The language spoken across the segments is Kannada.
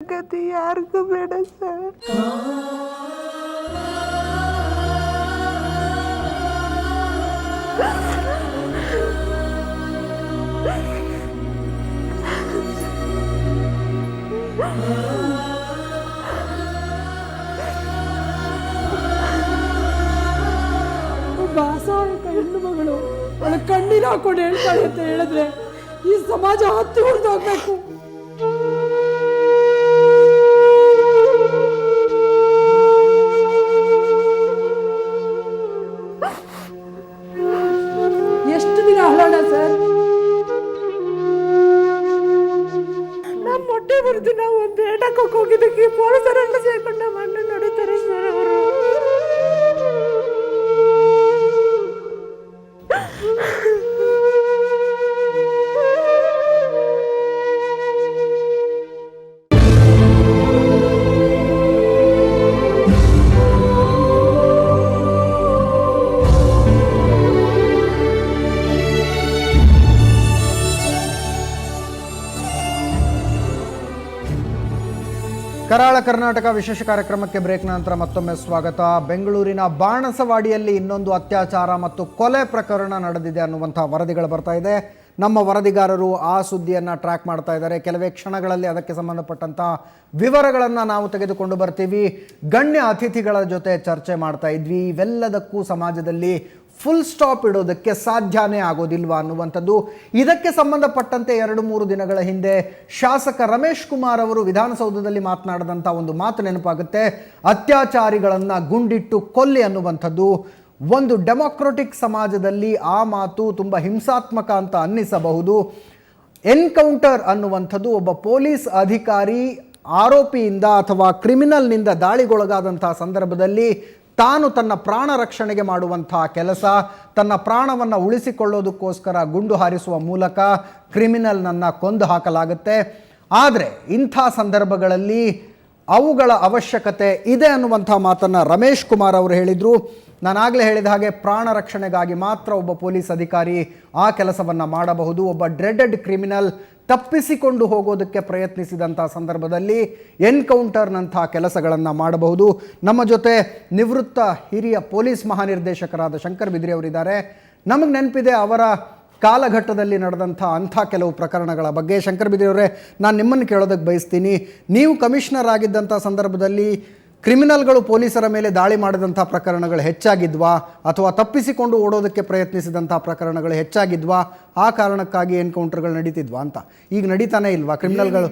ಗತಿ ಯಾರಿಗೂ ಬೇಡ ಸರ್. ಬಾಸಾಯಕ ಹೆಣ್ಣು ಮಗಳು ಅವಳ ಕಣ್ಣೀರು ಹಾಕೊಂಡು ಹೇಳ್ತಾಳೆ ಅಂತ ಹೇಳಿದ್ರೆ ಈ ಸಮಾಜ ಹತ್ತಿ ಹೊಡೆದೋಗ್ಬೇಕು. ಎಷ್ಟು ದಿನ ಹಳೋಣ ಸರ್? ನಮ್ಮ ಮೊಟ್ಟೆ ಬರೆದು ನಾವು ಒಂದು ಏಟಕ್ಕೆ ಹೋಗಿದ್ದಕ್ಕೆ ಪೊಲೀಸರೆಲ್ಲ ಸೇರ್ಕೊಂಡು ನಮ್ಮ ಅಣ್ಣ ನೋಡುತ್ತಾರೆ ಸರ್. ಅವರು ಕರಾಳ ಕರ್ನಾಟಕ ವಿಶೇಷ ಕಾರ್ಯಕ್ರಮಕ್ಕೆ ಬ್ರೇಕ್ ನಂತರ ಮತ್ತೊಮ್ಮೆ ಸ್ವಾಗತ. ಬೆಂಗಳೂರಿನ ಬಾಣಸವಾಡಿಯಲ್ಲಿ ಇನ್ನೊಂದು ಅತ್ಯಾಚಾರ ಮತ್ತು ಕೊಲೆ ಪ್ರಕರಣ ನಡೆದಿದೆ ಅನ್ನುವಂಥ ವರದಿಗಳು ಬರ್ತಾ ಇದೆ. ನಮ್ಮ ವರದಿಗಾರರು ಆ ಸುದ್ದಿಯನ್ನು ಟ್ರ್ಯಾಕ್ ಮಾಡ್ತಾ ಇದ್ದಾರೆ. ಕೆಲವೇ ಕ್ಷಣಗಳಲ್ಲಿ ಅದಕ್ಕೆ ಸಂಬಂಧಪಟ್ಟಂಥ ವಿವರಗಳನ್ನು ನಾವು ತೆಗೆದುಕೊಂಡು ಬರ್ತೀವಿ. ಗಣ್ಯ ಅತಿಥಿಗಳ ಜೊತೆ ಚರ್ಚೆ ಮಾಡ್ತಾ ಇದ್ವಿ. ಇವೆಲ್ಲದಕ್ಕೂ ಸಮಾಜದಲ್ಲಿ ಫುಲ್ ಸ್ಟಾಪ್ ಇಡೋದಕ್ಕೆ ಸಾಧ್ಯನೇ ಆಗೋದಿಲ್ವಾ ಅನ್ನುವಂಥದ್ದು. ಇದಕ್ಕೆ ಸಂಬಂಧಪಟ್ಟಂತೆ 2-3 ದಿನಗಳ ಹಿಂದೆ ಶಾಸಕ ರಮೇಶ್ ಕುಮಾರ್ ಅವರು ವಿಧಾನಸೌಧದಲ್ಲಿ ಮಾತನಾಡಿದಂಥ ಒಂದು ಮಾತು ನೆನಪಾಗುತ್ತೆ. ಅತ್ಯಾಚಾರಿಗಳನ್ನು ಗುಂಡಿಟ್ಟು ಕೊಲ್ಲಿ ಅನ್ನುವಂಥದ್ದು. ಒಂದು ಡೆಮೊಕ್ರೆಟಿಕ್ ಸಮಾಜದಲ್ಲಿ ಆ ಮಾತು ತುಂಬ ಹಿಂಸಾತ್ಮಕ ಅಂತ ಅನ್ನಿಸಬಹುದು. ಎನ್ಕೌಂಟರ್ ಅನ್ನುವಂಥದ್ದು ಒಬ್ಬ ಪೊಲೀಸ್ ಅಧಿಕಾರಿ ಆರೋಪಿಯಿಂದ ಅಥವಾ ಕ್ರಿಮಿನಲ್ನಿಂದ ದಾಳಿಗೊಳಗಾದಂಥ ಸಂದರ್ಭದಲ್ಲಿ ತಾನು ತನ್ನ ಪ್ರಾಣ ರಕ್ಷಣೆಗೆ ಮಾಡುವಂಥ ಕೆಲಸ, ತನ್ನ ಪ್ರಾಣವನ್ನು ಉಳಿಸಿಕೊಳ್ಳೋದಕ್ಕೋಸ್ಕರ ಗುಂಡು ಹಾರಿಸುವ ಮೂಲಕ ಕ್ರಿಮಿನಲ್ನನ್ನು ಕೊಂದು ಹಾಕಲಾಗುತ್ತೆ. ಆದರೆ ಇಂಥ ಸಂದರ್ಭಗಳಲ್ಲಿ ಅವುಗಳ ಅವಶ್ಯಕತೆ ಇದೆ ಅನ್ನುವಂಥ ಮಾತನ್ನು ರಮೇಶ್ ಕುಮಾರ್ ಅವರು ಹೇಳಿದರು. ನಾನಾಗಲೇ ಹೇಳಿದ ಹಾಗೆ ಪ್ರಾಣ ರಕ್ಷಣೆಗಾಗಿ ಮಾತ್ರ ಒಬ್ಬ ಪೊಲೀಸ್ ಅಧಿಕಾರಿ ಆ ಕೆಲಸವನ್ನು ಮಾಡಬಹುದು. ಒಬ್ಬ ಡ್ರೆಡೆಡ್ ಕ್ರಿಮಿನಲ್ ತಪ್ಪಿಸಿಕೊಂಡು ಹೋಗೋದಕ್ಕೆ ಪ್ರಯತ್ನಿಸಿದಂಥ ಸಂದರ್ಭದಲ್ಲಿ ಎನ್ಕೌಂಟರ್ನಂಥ ಕೆಲಸಗಳನ್ನು ಮಾಡಬಹುದು. ನಮ್ಮ ಜೊತೆ ನಿವೃತ್ತ ಹಿರಿಯ ಪೊಲೀಸ್ ಮಹಾನಿರ್ದೇಶಕರಾದ ಶಂಕರ್ ಬಿದ್ರಿ ಅವರಿದ್ದಾರೆ. ನಮಗೆ ನೆನಪಿದೆ ಅವರ ಕಾಲಘಟ್ಟದಲ್ಲಿ ನಡೆದಂಥ ಅಂಥ ಕೆಲವು ಪ್ರಕರಣಗಳ ಬಗ್ಗೆ. ಶಂಕರ್ ಬಿದ್ರಿ ಅವರೇ, ನಾನು ನಿಮ್ಮನ್ನು ಕೇಳೋದಕ್ಕೆ ಬಯಸ್ತೀನಿ. ನೀವು ಕಮಿಷನರ್ ಆಗಿದ್ದಂಥ ಸಂದರ್ಭದಲ್ಲಿ ಕ್ರಿಮಿನಲ್ಗಳು ಪೊಲೀಸರ ಮೇಲೆ ದಾಳಿ ಮಾಡಿದಂಥ ಪ್ರಕರಣಗಳು ಹೆಚ್ಚಾಗಿದ್ವಾ ಅಥವಾ ತಪ್ಪಿಸಿಕೊಂಡು ಓಡೋದಕ್ಕೆ ಪ್ರಯತ್ನಿಸಿದಂಥ ಪ್ರಕರಣಗಳು ಹೆಚ್ಚಾಗಿದ್ವಾ? ಆ ಕಾರಣಕ್ಕಾಗಿ ಎನ್ಕೌಂಟರ್ಗಳು ನಡೀತಿದ್ವಾ ಅಂತ ಈಗ ನಡೀತಾನೆ ಇಲ್ವಾ? ಕ್ರಿಮಿನಲ್ಗಳು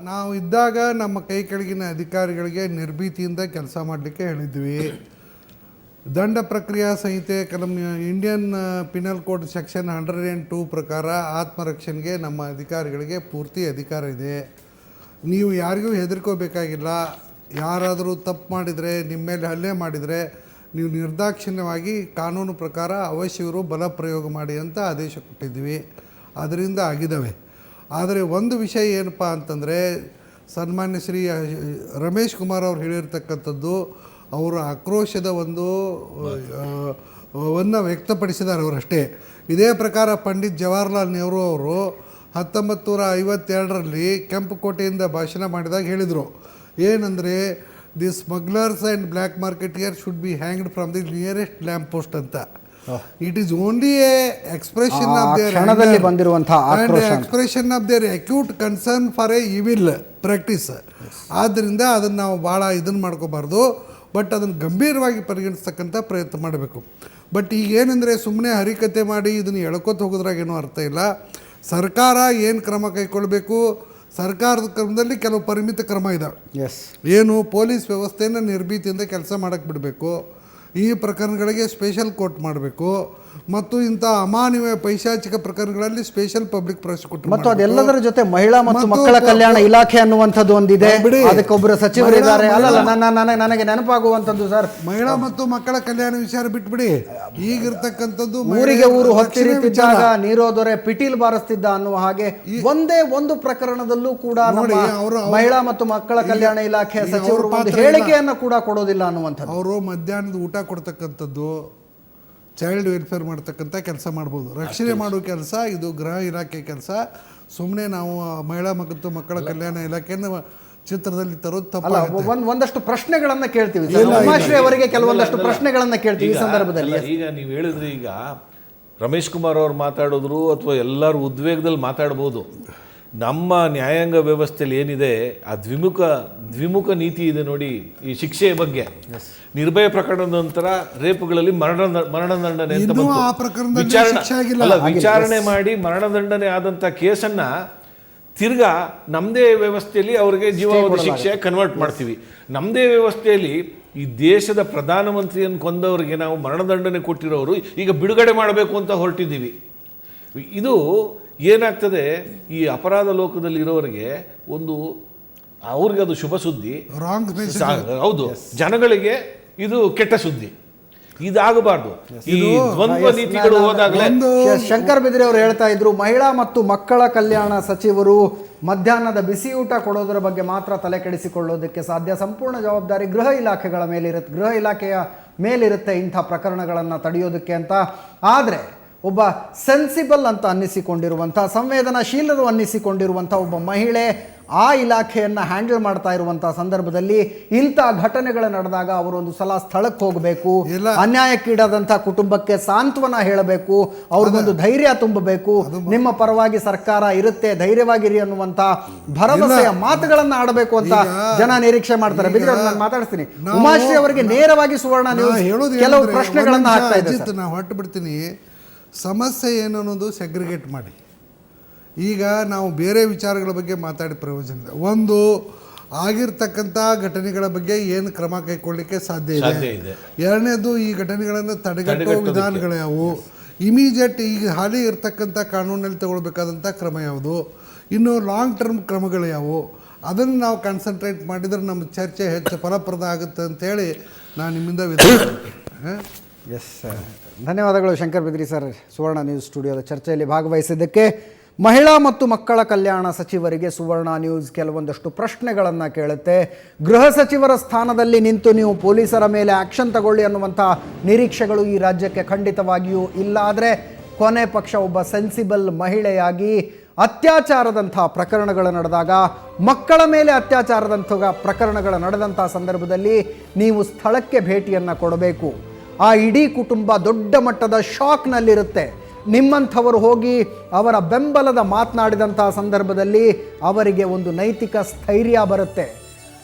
ನಾವು ಇದ್ದಾಗ ನಮ್ಮ ಕೈ ಕೆಳಗಿನ ಅಧಿಕಾರಿಗಳಿಗೆ ನಿರ್ಭೀತಿಯಿಂದ ಕೆಲಸ ಮಾಡಲಿಕ್ಕೆ ಹೇಳಿದ್ವಿ. ದಂಡ ಪ್ರಕ್ರಿಯಾ ಸಂಹಿತೆ ಇಂಡಿಯನ್ ಪಿನಲ್ ಕೋಡ್ ಸೆಕ್ಷನ್ 102 ಪ್ರಕಾರ ಆತ್ಮರಕ್ಷಣೆಗೆ ನಮ್ಮ ಅಧಿಕಾರಿಗಳಿಗೆ ಪೂರ್ತಿ ಅಧಿಕಾರ ಇದೆ. ನೀವು ಯಾರಿಗೂ ಹೆದರ್ಕೋಬೇಕಾಗಿಲ್ಲ. ಯಾರಾದರೂ ತಪ್ಪು ಮಾಡಿದರೆ, ನಿಮ್ಮ ಮೇಲೆ ಹಲ್ಲೆ ಮಾಡಿದರೆ ನೀವು ನಿರ್ದಾಕ್ಷಿಣ್ಯವಾಗಿ ಕಾನೂನು ಪ್ರಕಾರ ಅವಶ್ಯವರು ಬಲ ಪ್ರಯೋಗ ಮಾಡಿ ಅಂತ ಆದೇಶ ಕೊಟ್ಟಿದ್ವಿ. ಅದರಿಂದ ಆಗಿದ್ದಾವೆ. ಆದರೆ ಒಂದು ವಿಷಯ ಏನಪ್ಪ ಅಂತಂದರೆ, ಸನ್ಮಾನ್ಯ ಶ್ರೀ ರಮೇಶ್ ಕುಮಾರ್ ಅವರು ಹೇಳಿರ್ತಕ್ಕಂಥದ್ದು ಅವರ ಆಕ್ರೋಶದ ವನ್ನು ವ್ಯಕ್ತಪಡಿಸಿದ್ದಾರೆ ಅವರಷ್ಟೇ. ಇದೇ ಪ್ರಕಾರ ಪಂಡಿತ್ ಜವಾಹರ್ಲಾಲ್ ನೆಹರು ಅವರು 1952ರಲ್ಲಿ ಕೆಂಪುಕೋಟೆಯಿಂದ ಭಾಷಣ ಮಾಡಿದಾಗ ಹೇಳಿದರು ಏನಂದರೆ, the smugglers and black marketeer should be hanged from the nearest lamp post ಅಂತ. It is only a expression of their expression of their acute concern for a evil practice. ಆದ್ದರಿಂದ ಅದನ್ನು ನಾವು ಭಾಳ ಇದನ್ನು ಮಾಡ್ಕೋಬಾರ್ದು, ಬಟ್ ಅದನ್ನು ಗಂಭೀರವಾಗಿ ಪರಿಗಣಿಸ್ತಕ್ಕಂಥ ಪ್ರಯತ್ನ ಮಾಡಬೇಕು. ಬಟ್ ಈಗ ಏನಂದರೆ, ಸುಮ್ಮನೆ ಹರಿಕತೆ ಮಾಡಿ ಇದನ್ನು ಎಳ್ಕೊತ ಹೋಗೋದ್ರಾಗೇನೂ ಅರ್ಥ ಇಲ್ಲ. ಸರ್ಕಾರ ಏನು ಕ್ರಮ ಕೈಗೊಳ್ಳಬೇಕು, ಸರ್ಕಾರದ ಕ್ರಮದಲ್ಲಿ ಕೆಲವು ಪರಿಮಿತ ಕ್ರಮ ಇದ್ದಾವೆ. ಏನು, ಪೊಲೀಸ್ ವ್ಯವಸ್ಥೆಯನ್ನು ನಿರ್ಭೀತಿಯಿಂದ ಕೆಲಸ ಮಾಡೋಕ್ಕೆ ಬಿಡಬೇಕು. ಈ ಪ್ರಕರಣಗಳಿಗೆ ಸ್ಪೆಷಲ್ ಕೋರ್ಟ್ ಮಾಡಬೇಕು. ಮತ್ತು ಇಂಥ ಅಮಾನವೀಯ ಪೈಶಾಚಿಕ ಪ್ರಕರಣಗಳಲ್ಲಿ ಸ್ಪೆಷಲ್ ಪಬ್ಲಿಕ್ ಪ್ರಾಸಿಕ್ಯೂಟರ್ ಮತ್ತು ಅದೆಲ್ಲದರ ಜೊತೆ ಮಹಿಳಾ ಮತ್ತು ಮಕ್ಕಳ ಕಲ್ಯಾಣ ಇಲಾಖೆ ಅನ್ನುವಂಥದ್ದು ಒಂದಿದೆ. ಅದಕ್ಕೊಬ್ಬರು ಸಚಿವರಿದ್ದಾರೆ. ನನಗೆ ನೆನಪಾಗುವಂಥದ್ದು ಸರ್, ಮಹಿಳಾ ಮತ್ತು ಮಕ್ಕಳ ಕಲ್ಯಾಣ ವಿಚಾರ ಬಿಟ್ಬಿಡಿ. ಈಗಿರ್ತಕ್ಕಂಥದ್ದು ಊರಿಗೆ ಊರು ಹೊತ್ತಿರಿತಿದ್ದಾಗ ನೀರೋದೊರೆ ಪಿಟೀಲ್ ಬಾರಿಸ್ತಿದ್ದ ಅನ್ನುವ ಹಾಗೆ ಒಂದೇ ಒಂದು ಪ್ರಕರಣದಲ್ಲೂ ಕೂಡ ಮಹಿಳಾ ಮತ್ತು ಮಕ್ಕಳ ಕಲ್ಯಾಣ ಇಲಾಖೆ ಸಚಿವರು ಒಂದು ಹೇಳಿಕೆಯನ್ನು ಕೂಡ ಕೊಡೋದಿಲ್ಲ ಅನ್ನುವಂಥದ್ದು. ಅವರು ಮಧ್ಯಾಹ್ನದ ಊಟ ಕೊಡ್ತಕ್ಕಂಥದ್ದು, ಚೈಲ್ಡ್ ವೆಲ್ಫೇರ್ ಮಾಡ್ತಕ್ಕಂಥ ಕೆಲಸ ಮಾಡ್ಬೋದು. ರಕ್ಷಣೆ ಮಾಡೋ ಕೆಲಸ ಇದು ಗೃಹ ಇಲಾಖೆ ಕೆಲಸ. ಸುಮ್ಮನೆ ನಾವು ಮಹಿಳಾ ಮತ್ತು ಮಕ್ಕಳ ಕಲ್ಯಾಣ ಇಲಾಖೆಯನ್ನು ಚಿತ್ರದಲ್ಲಿ ತರೋದು ಅಲ್ಲ, ತಪ್ಪಾಗುತ್ತೆ. ಒಂದಷ್ಟು ಪ್ರಶ್ನೆಗಳನ್ನ ಕೇಳ್ತೀವಿ ಸರ್. ಉಮಾಶ್ರೀ ಅವರಿಗೆ ಕೆಲವೊಂದಷ್ಟು ಪ್ರಶ್ನೆಗಳನ್ನ ಕೇಳ್ತೀವಿ ಈ ಸಂದರ್ಭದಲ್ಲಿ. ಈಗ ನೀವು ಹೇಳಿದ್ರಿ, ಈಗ ರಮೇಶ್ ಕುಮಾರ್ ಅವ್ರು ಮಾತಾಡಿದ್ರು ಅಥವಾ ಎಲ್ಲರೂ ಉದ್ವೇಗದಲ್ಲಿ ಮಾತಾಡ್ಬೋದು. ನಮ್ಮ ನ್ಯಾಯಾಂಗ ವ್ಯವಸ್ಥೆಯಲ್ಲಿ ಏನಿದೆ ಆ ದ್ವಿಮುಖ ನೀತಿ ಇದೆ ನೋಡಿ. ಈ ಶಿಕ್ಷೆಯ ಬಗ್ಗೆ ನಿರ್ಭಯ ಪ್ರಕರಣದ ನಂತರ ರೇಪುಗಳಲ್ಲಿ ಮರಣದಂಡನೆ ಅಂತ ಇನ್ನೂ ಬಂತು. ಆ ಪ್ರಕರಣದಲ್ಲಿ ಶಿಕ್ಷೆ ಆಗಿಲ್ಲ. ವಿಚಾರಣೆ ಮಾಡಿ ಮರಣದಂಡನೆ ಆದಂತ ಕೇಸನ್ನ ತಿರ್ಗಾ ನಮ್ಮದೇ ವ್ಯವಸ್ಥೆಯಲ್ಲಿ ಅವರಿಗೆ ಜೀವಾವಧಿ ಶಿಕ್ಷೆ ಕನ್ವರ್ಟ್ ಮಾಡ್ತೀವಿ. ನಮ್ಮದೇ ವ್ಯವಸ್ಥೆಯಲ್ಲಿ ಈ ದೇಶದ ಪ್ರಧಾನಮಂತ್ರಿಯನ್ನು ಕೊಂದವರಿಗೆ ನಾವು ಮರಣದಂಡನೆ ಕೊಟ್ಟಿರೋರು ಈಗ ಬಿಡುಗಡೆ ಮಾಡಬೇಕು ಅಂತ ಹೊರಟಿದ್ದೀವಿ. ಇದು ಏನಾಗ್ತದೆ, ಈ ಅಪರಾಧ ಲೋಕದಲ್ಲಿ ಇರೋರಿಗೆ ಅವ್ರಿಗೆ ಅದು ಶುಭ ಸುದ್ದಿ, ರಾಂಗ್ ಹೌದು, ಜನಗಳಿಗೆ ಇದು ಕೆಟ್ಟ ಸುದ್ದಿ. ಇದಾಗಬಾರ್ದು. ಈ ದ್ವಂದ್ವ ನೀತಿಗಳು ಹೋದಾಗಲೇ ಶಂಕರ್ ಬಿದ್ರಿ ಅವರು ಹೇಳ್ತಾ ಇದ್ರು, ಮಹಿಳಾ ಮತ್ತು ಮಕ್ಕಳ ಕಲ್ಯಾಣ ಸಚಿವರು ಮಧ್ಯಾಹ್ನದ ಬಿಸಿಯೂಟ ಕೊಡೋದರ ಬಗ್ಗೆ ಮಾತ್ರ ತಲೆ ಕೆಡಿಸಿಕೊಳ್ಳೋದಕ್ಕೆ ಸಾಧ್ಯ. ಸಂಪೂರ್ಣ ಜವಾಬ್ದಾರಿ ಗೃಹ ಇಲಾಖೆಯ ಮೇಲಿರುತ್ತೆ ಇಂಥ ಪ್ರಕರಣಗಳನ್ನು ತಡೆಯೋದಕ್ಕೆ ಅಂತ. ಆದರೆ ಒಬ್ಬ ಸೆನ್ಸಿಬಲ್ ಅಂತ ಅನ್ನಿಸಿಕೊಂಡಿರುವಂಥ, ಸಂವೇದನಾಶೀಲರು ಅನ್ನಿಸಿಕೊಂಡಿರುವಂಥ ಒಬ್ಬ ಮಹಿಳೆ ಆ ಇಲಾಖೆಯನ್ನು ಹ್ಯಾಂಡಲ್ ಮಾಡ್ತಾ ಇರುವಂಥ ಸಂದರ್ಭದಲ್ಲಿ ಇಂಥ ಘಟನೆಗಳು ನಡೆದಾಗ ಅವರೊಂದು ಸಲ ಸ್ಥಳಕ್ಕೆ ಹೋಗಬೇಕು, ಅನ್ಯಾಯಕ್ಕೀಡಾದಂಥ ಕುಟುಂಬಕ್ಕೆ ಸಾಂತ್ವನ ಹೇಳಬೇಕು, ಅವ್ರಿಗೊಂದು ಧೈರ್ಯ ತುಂಬಬೇಕು, ನಿಮ್ಮ ಪರವಾಗಿ ಸರ್ಕಾರ ಇರುತ್ತೆ, ಧೈರ್ಯವಾಗಿರಿ ಅನ್ನುವಂಥ ಭರವಸೆಯ ಮಾತುಗಳನ್ನ ಆಡಬೇಕು ಅಂತ ಜನ ನಿರೀಕ್ಷೆ ಮಾಡ್ತಾರೆ. ಬಿದ್ರೆ ನಾನು ಮಾತಾಡ್ತೀನಿ, ಉಮಾಶ್ರೀ ಅವರಿಗೆ ನೇರವಾಗಿ ಸುವರ್ಣ ನ್ಯೂಸ್ ಕೆಲವು ಪ್ರಶ್ನೆಗಳನ್ನ ಹಾಕ್ತಾ ಇದೆ. ನಾನು ಹೊರಟು ಬಿಡ್ತೀನಿ. ಸಮಸ್ಯೆ ಏನು ಅನ್ನೋದು ಸೆಗ್ರಿಗೇಟ್ ಮಾಡಿ. ಈಗ ನಾವು ಬೇರೆ ವಿಚಾರಗಳ ಬಗ್ಗೆ ಮಾತಾಡಿ ಪ್ರಯೋಜನ ಇಲ್ಲ. ಒಂದು ಆಗಿರ್ತಕ್ಕಂಥ ಘಟನೆಗಳ ಬಗ್ಗೆ ಏನು ಕ್ರಮ ಕೈಗೊಳ್ಳಲಿಕ್ಕೆ ಸಾಧ್ಯ ಇದೆ. ಎರಡನೇದು, ಈ ಘಟನೆಗಳನ್ನು ತಡೆಗಟ್ಟುವ ವಿಧಾನಗಳು ಯಾವುವು, ಇಮಿಡಿಯೇಟ್ ಈಗ ಹಾಲಿ ಇರ್ತಕ್ಕಂಥ ಕಾನೂನಲ್ಲಿ ತಗೊಳ್ಬೇಕಾದಂಥ ಕ್ರಮ ಯಾವುದು, ಇನ್ನು ಲಾಂಗ್ ಟರ್ಮ್ ಕ್ರಮಗಳು ಯಾವುವು, ಅದನ್ನು ನಾವು ಕಾನ್ಸಂಟ್ರೇಟ್ ಮಾಡಿದರೆ ನಮ್ಮ ಚರ್ಚೆ ಹೆಚ್ಚು ಫಲಪ್ರದ ಆಗುತ್ತೆ ಅಂತೇಳಿ ನಾನು ನಿಮ್ಮಿಂದ ಎಸ್ ಸರ್, ಧನ್ಯವಾದಗಳು ಶಂಕರ್ ಬಿದ್ರಿ ಸರ್, ಸುವರ್ಣ ನ್ಯೂಸ್ ಸ್ಟುಡಿಯೋದ ಚರ್ಚೆಯಲ್ಲಿ ಭಾಗವಹಿಸಿದ್ದಕ್ಕೆ. ಮಹಿಳಾ ಮತ್ತು ಮಕ್ಕಳ ಕಲ್ಯಾಣ ಸಚಿವರಿಗೆ ಸುವರ್ಣ ನ್ಯೂಸ್ ಕೆಲವೊಂದಷ್ಟು ಪ್ರಶ್ನೆಗಳನ್ನು ಕೇಳುತ್ತೆ. ಗೃಹ ಸಚಿವರ ಸ್ಥಾನದಲ್ಲಿ ನಿಂತು ನೀವು ಪೊಲೀಸರ ಮೇಲೆ ಆ್ಯಕ್ಷನ್ ತಗೊಳ್ಳಿ ಅನ್ನುವಂಥ ನಿರೀಕ್ಷೆಗಳು ಈ ರಾಜ್ಯಕ್ಕೆ ಖಂಡಿತವಾಗಿಯೂ ಇಲ್ಲ. ಆದರೆ ಕೊನೆ ಪಕ್ಷ ಒಬ್ಬ ಸೆನ್ಸಿಬಲ್ ಮಹಿಳೆಯಾಗಿ ಅತ್ಯಾಚಾರದಂಥ ಪ್ರಕರಣಗಳು ನಡೆದಾಗ, ಮಕ್ಕಳ ಮೇಲೆ ಅತ್ಯಾಚಾರದಂಥ ಪ್ರಕರಣಗಳು ನಡೆದಂಥ ಸಂದರ್ಭದಲ್ಲಿ ನೀವು ಸ್ಥಳಕ್ಕೆ ಭೇಟಿಯನ್ನು ಕೊಡಬೇಕು. ಆ ಇಡೀ ಕುಟುಂಬ ದೊಡ್ಡ ಮಟ್ಟದ ಶಾಕ್ನಲ್ಲಿರುತ್ತೆ. ನಿಮ್ಮಂಥವರು ಹೋಗಿ ಅವರ ಬೆಂಬಲದ ಮಾತನಾಡಿದಂಥ ಸಂದರ್ಭದಲ್ಲಿ ಅವರಿಗೆ ಒಂದು ನೈತಿಕ ಸ್ಥೈರ್ಯ ಬರುತ್ತೆ.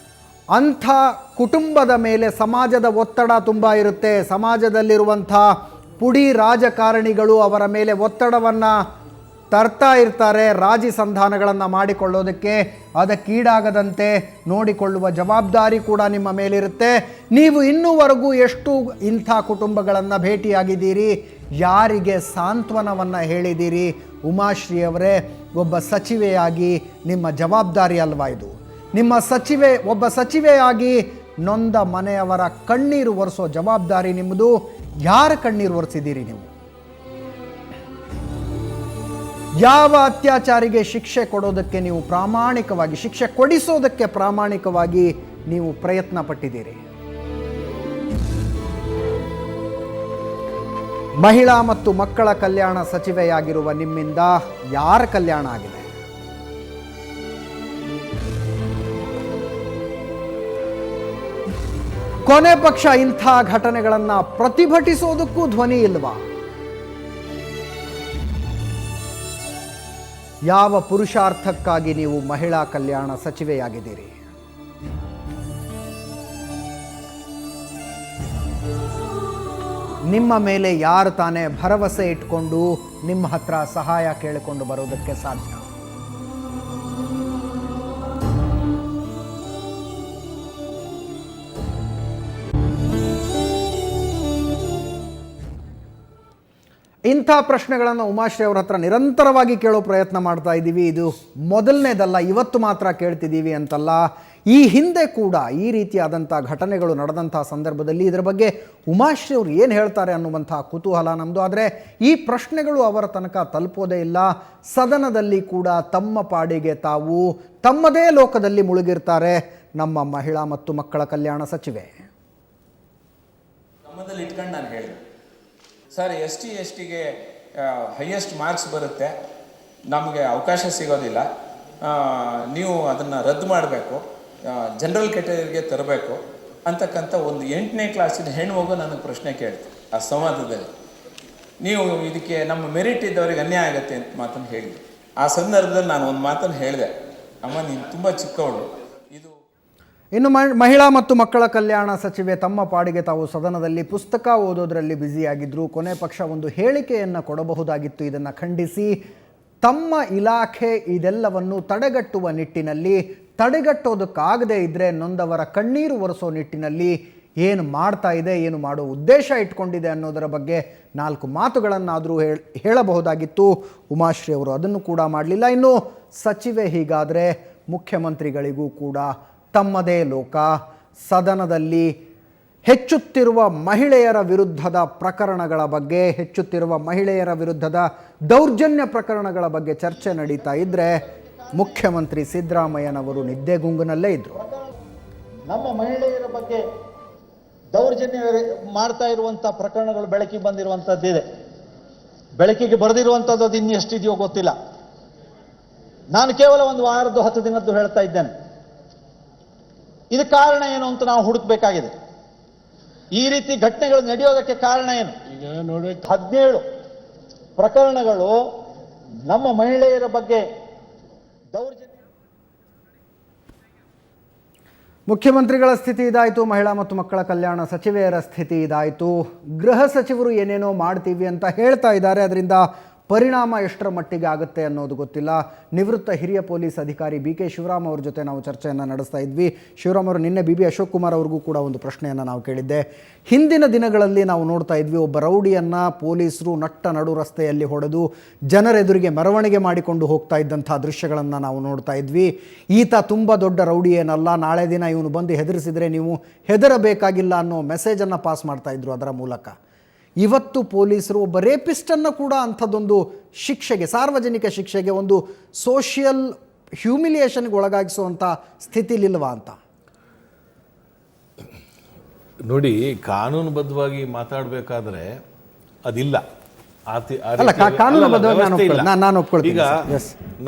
ಅಂಥ ಕುಟುಂಬದ ಮೇಲೆ ಸಮಾಜದ ಒತ್ತಡ ತುಂಬ ಇರುತ್ತೆ. ಸಮಾಜದಲ್ಲಿರುವಂಥ ಪುಡಿ ರಾಜಕಾರಣಿಗಳು ಅವರ ಮೇಲೆ ಒತ್ತಡವನ್ನು ತರ್ತಾ ಇರ್ತಾರೆ, ರಾಜಿ ಸಂಧಾನಗಳನ್ನು ಮಾಡಿಕೊಳ್ಳೋದಕ್ಕೆ. ಅದಕ್ಕೀಡಾಗದಂತೆ ನೋಡಿಕೊಳ್ಳುವ ಜವಾಬ್ದಾರಿ ಕೂಡ ನಿಮ್ಮ ಮೇಲಿರುತ್ತೆ. ನೀವು ಇನ್ನೂವರೆಗೂ ಎಷ್ಟು ಇಂಥ ಕುಟುಂಬಗಳನ್ನು ಭೇಟಿಯಾಗಿದ್ದೀರಿ, ಯಾರಿಗೆ ಸಾಂತ್ವನವನ್ನು ಹೇಳಿದ್ದೀರಿ? ಉಮಾಶ್ರೀ ಅವರೇ, ಒಬ್ಬ ಸಚಿವೆಯಾಗಿ ನಿಮ್ಮ ಜವಾಬ್ದಾರಿ ಅಲ್ವಾ ಇದು? ಒಬ್ಬ ಸಚಿವೆಯಾಗಿ ನೊಂದ ಮನೆಯವರ ಕಣ್ಣೀರು ಒರೆಸೋ ಜವಾಬ್ದಾರಿ ನಿಮ್ಮದು. ಯಾರ ಕಣ್ಣೀರು ಒರೆಸಿದ್ದೀರಿ ನೀವು? ಯಾವ ಅತ್ಯಾಚಾರಿಗೆ ಶಿಕ್ಷೆ ಕೊಡೋದಕ್ಕೆ ನೀವು ಪ್ರಾಮಾಣಿಕವಾಗಿ, ಶಿಕ್ಷೆ ಕೊಡಿಸೋದಕ್ಕೆ ಪ್ರಾಮಾಣಿಕವಾಗಿ ನೀವು ಪ್ರಯತ್ನ ಪಟ್ಟಿದ್ದೀರಿ? ಮಹಿಳಾ ಮತ್ತು ಮಕ್ಕಳ ಕಲ್ಯಾಣ ಸಚಿವೆಯಾಗಿರುವ ನಿಮ್ಮಿಂದ ಯಾರ ಕಲ್ಯಾಣ ಆಗಿದೆ? ಕೊನೆ ಪಕ್ಷ ಇಂಥ ಘಟನೆಗಳನ್ನು ಪ್ರತಿಭಟಿಸೋದಕ್ಕೂ ಧ್ವನಿ ಇಲ್ವಾ? ಯಾವ ಪುರುಷಾರ್ಥಕ್ಕಾಗಿ ನೀವು ಮಹಿಳಾ ಕಲ್ಯಾಣ ಸಚಿವೆಯಾಗಿದ್ದೀರಿ? ನಿಮ್ಮ ಮೇಲೆ ಯಾರು ತಾನೇ ಭರವಸೆ ಇಟ್ಕೊಂಡು ನಿಮ್ಮ ಹತ್ರ ಸಹಾಯ ಕೇಳಿಕೊಂಡು ಬರೋದಕ್ಕೆ ಸಾಧ್ಯ? ಇಂಥ ಪ್ರಶ್ನೆಗಳನ್ನು ಉಮಾಶ್ರೀ ಅವ್ರ ಹತ್ರ ನಿರಂತರವಾಗಿ ಕೇಳೋ ಪ್ರಯತ್ನ ಮಾಡ್ತಾ ಇದ್ದೀವಿ. ಇದು ಮೊದಲನೇದಲ್ಲ, ಇವತ್ತು ಮಾತ್ರ ಕೇಳ್ತಿದ್ದೀವಿ ಅಂತಲ್ಲ. ಈ ಹಿಂದೆ ಕೂಡ ಈ ರೀತಿಯಾದಂಥ ಘಟನೆಗಳು ನಡೆದಂಥ ಸಂದರ್ಭದಲ್ಲಿ ಇದರ ಬಗ್ಗೆ ಉಮಾಶ್ರೀ ಅವರು ಏನು ಹೇಳ್ತಾರೆ ಅನ್ನುವಂಥ ಕುತೂಹಲ ನಮ್ಮದು. ಆದರೆ ಈ ಪ್ರಶ್ನೆಗಳು ಅವರ ತನಕ ತಲುಪೋದೇ ಇಲ್ಲ. ಸದನದಲ್ಲಿ ಕೂಡ ತಮ್ಮ ಪಾಡಿಗೆ ತಾವು ತಮ್ಮದೇ ಲೋಕದಲ್ಲಿ ಮುಳುಗಿರ್ತಾರೆ ನಮ್ಮ ಮಹಿಳಾ ಮತ್ತು ಮಕ್ಕಳ ಕಲ್ಯಾಣ ಸಚಿವೆ. ಗಮನದಲ್ಲಿ ಇಟ್ಕೊಂಡು ನಾನು ಹೇಳಿದೆ, ಸರ್ ಎಸ್ ಟಿಗೆ ಹೈಯೆಸ್ಟ್ ಮಾರ್ಕ್ಸ್ ಬರುತ್ತೆ, ನಮಗೆ ಅವಕಾಶ ಸಿಗೋದಿಲ್ಲ, ನೀವು ಅದನ್ನು ರದ್ದು ಮಾಡಬೇಕು, ಜನರಲ್ ಕ್ಯಾಟಗರಿಗೆ ತರಬೇಕು ಅಂತಕ್ಕಂಥ ಒಂದು 8ನೇ ಕ್ಲಾಸಿನ ಹೆಣ್ಣು ನನಗೆ ಪ್ರಶ್ನೆ ಕೇಳ್ತು ಆ ಸಂವಾದದಲ್ಲಿ. ನೀವು ಇದಕ್ಕೆ ನಮ್ಮ ಮೆರಿಟ್ ಇದ್ದವರಿಗೆ ಅನ್ಯಾಯ ಆಗುತ್ತೆ ಅಂತ ಮಾತನ್ನು ಹೇಳಿದೆ. ಆ ಸಂದರ್ಭದಲ್ಲಿ ನಾನು ಒಂದು ಮಾತನ್ನು ಹೇಳಿದೆ, ಅಮ್ಮ ನೀನು ತುಂಬ ಚಿಕ್ಕವಳು, ಇದು. ಇನ್ನು ಮಹಿಳಾ ಮತ್ತು ಮಕ್ಕಳ ಕಲ್ಯಾಣ ಸಚಿವೆ ತಮ್ಮ ಪಾಡಿಗೆ ತಾವು ಸದನದಲ್ಲಿ ಪುಸ್ತಕ ಓದೋದ್ರಲ್ಲಿ ಬ್ಯುಸಿಯಾಗಿದ್ದರು. ಕೊನೆ ಪಕ್ಷ ಒಂದು ಹೇಳಿಕೆಯನ್ನು ಕೊಡಬಹುದಾಗಿತ್ತು. ಇದನ್ನು ಖಂಡಿಸಿ ತಮ್ಮ ಇಲಾಖೆ ಇದೆಲ್ಲವನ್ನು ತಡೆಗಟ್ಟುವ ನಿಟ್ಟಿನಲ್ಲಿ, ತಡೆಗಟ್ಟೋದಕ್ಕಾಗದೇ ಇದ್ದರೆ ನೊಂದವರ ಕಣ್ಣೀರು ಒರೆಸೋ ನಿಟ್ಟಿನಲ್ಲಿ ಏನು ಮಾಡ್ತಾ ಇದೆ, ಏನು ಮಾಡೋ ಉದ್ದೇಶ ಇಟ್ಕೊಂಡಿದೆ ಅನ್ನೋದರ ಬಗ್ಗೆ 4 ಮಾತುಗಳನ್ನಾದರೂ ಹೇಳಬಹುದಾಗಿತ್ತು ಉಮಾಶ್ರೀ ಅವರು. ಅದನ್ನು ಕೂಡ ಮಾಡಲಿಲ್ಲ. ಇನ್ನು ಸಚಿವೆ ಹೀಗಾದರೆ ಮುಖ್ಯಮಂತ್ರಿಗಳಿಗೂ ಕೂಡ ತಮ್ಮದೇ ಲೋಕ. ಸದನದಲ್ಲಿ ಹೆಚ್ಚುತ್ತಿರುವ ಮಹಿಳೆಯರ ವಿರುದ್ಧದ ಪ್ರಕರಣಗಳ ಬಗ್ಗೆ, ಹೆಚ್ಚುತ್ತಿರುವ ಮಹಿಳೆಯರ ವಿರುದ್ಧದ ದೌರ್ಜನ್ಯ ಪ್ರಕರಣಗಳ ಬಗ್ಗೆ ಚರ್ಚೆ ನಡೀತಾ ಇದ್ದರೆ ಮುಖ್ಯಮಂತ್ರಿ ಸಿದ್ದರಾಮಯ್ಯನವರು ನಿದ್ದೆಗುಂಗಿನಲ್ಲೇ ಇದ್ದರು. ನಮ್ಮ ಮಹಿಳೆಯರ ಬಗ್ಗೆ ದೌರ್ಜನ್ಯ ಮಾಡ್ತಾ ಇರುವಂಥ ಪ್ರಕರಣಗಳು ಬೆಳಕಿಗೆ ಬಂದಿರುವಂಥದ್ದಿದೆ. ಬೆಳಕಿಗೆ ಬರೆದಿರುವಂಥದ್ದು ಅದು ಇನ್ನೆಷ್ಟಿದೆಯೋ ಗೊತ್ತಿಲ್ಲ. ನಾನು ಕೇವಲ ಒಂದು ವಾರದ್ದು 10 ದಿನದ್ದು ಹೇಳ್ತಾ ಇದ್ದೇನೆ. ಇದು ಕಾರಣ ಏನು ಅಂತ ನಾವು ಹುಡುಕಬೇಕಾಗಿದೆ. ಈ ರೀತಿ ಘಟನೆಗಳು ನಡೆಯೋದಕ್ಕೆ ಕಾರಣ ಏನು? ಈಗ ನೋಡಿ 17 ಪ್ರಕರಣಗಳು ನಮ್ಮ ಮಹಿಳೆಯರ ಬಗ್ಗೆ ದೌರ್ಜನ್ಯ. ಮುಖ್ಯಮಂತ್ರಿಗಳ ಸ್ಥಿತಿ ಇದಾಯಿತು, ಮಹಿಳಾ ಮತ್ತು ಮಕ್ಕಳ ಕಲ್ಯಾಣ ಸಚಿವೆಯರ ಸ್ಥಿತಿ ಇದಾಯಿತು. ಗೃಹ ಸಚಿವರು ಏನೇನೋ ಮಾಡ್ತೀವಿ ಅಂತ ಹೇಳ್ತಾ ಇದ್ದಾರೆ. ಅದರಿಂದ ಪರಿಣಾಮ ಎಷ್ಟರ ಮಟ್ಟಿಗೆ ಆಗುತ್ತೆ ಅನ್ನೋದು ಗೊತ್ತಿಲ್ಲ. ನಿವೃತ್ತ ಹಿರಿಯ ಪೊಲೀಸ್ ಅಧಿಕಾರಿ BK ಶಿವರಾಮ್ ಅವ್ರ ಜೊತೆ ನಾವು ಚರ್ಚೆಯನ್ನು ನಡೆಸ್ತಾ ಇದ್ವಿ. ಶಿವರಾಮ್ ಅವರು ನಿನ್ನೆ BB ಅಶೋಕ್ ಕುಮಾರ್ ಅವ್ರಿಗೂ ಕೂಡ ಒಂದು ಪ್ರಶ್ನೆಯನ್ನು ನಾವು ಕೇಳಿದ್ದೆ. ಹಿಂದಿನ ದಿನಗಳಲ್ಲಿ ನಾವು ನೋಡ್ತಾ ಇದ್ವಿ, ಒಬ್ಬ ರೌಡಿಯನ್ನು ಪೊಲೀಸರು ನಟ್ಟ ನಡು ರಸ್ತೆಯಲ್ಲಿ ಹೊಡೆದು ಜನರೆದುರಿಗೆ ಮೆರವಣಿಗೆ ಮಾಡಿಕೊಂಡು ಹೋಗ್ತಾ ಇದ್ದಂಥ ದೃಶ್ಯಗಳನ್ನು ನಾವು ನೋಡ್ತಾ ಇದ್ವಿ. ಈತ ತುಂಬ ದೊಡ್ಡ ರೌಡಿ ಏನಲ್ಲ, ನಾಳೆ ದಿನ ಇವನು ಬಂದು ಹೆದರಿಸಿದರೆ ನೀವು ಹೆದರಬೇಕಾಗಿಲ್ಲ ಅನ್ನೋ ಮೆಸೇಜನ್ನು ಪಾಸ್ ಮಾಡ್ತಾ ಇದ್ರು ಅದರ ಮೂಲಕ. ಇವತ್ತು ಪೊಲೀಸರು ಒಬ್ಬ ರೇಪಿಸ್ಟನ್ನು ಕೂಡ ಅಂಥದ್ದೊಂದು ಶಿಕ್ಷೆಗೆ, ಸಾರ್ವಜನಿಕ ಶಿಕ್ಷೆಗೆ, ಒಂದು ಸೋಷಿಯಲ್ ಹ್ಯೂಮಿಲಿಯೇಷನ್ಗೆ ಒಳಗಾಗಿಸುವಂಥ ಸ್ಥಿತಿಲಿಲ್ವಾ ಅಂತ ನೋಡಿ. ಕಾನೂನುಬದ್ಧವಾಗಿ ಮಾತಾಡಬೇಕಾದ್ರೆ ಅದಿಲ್ಲ. ಈಗ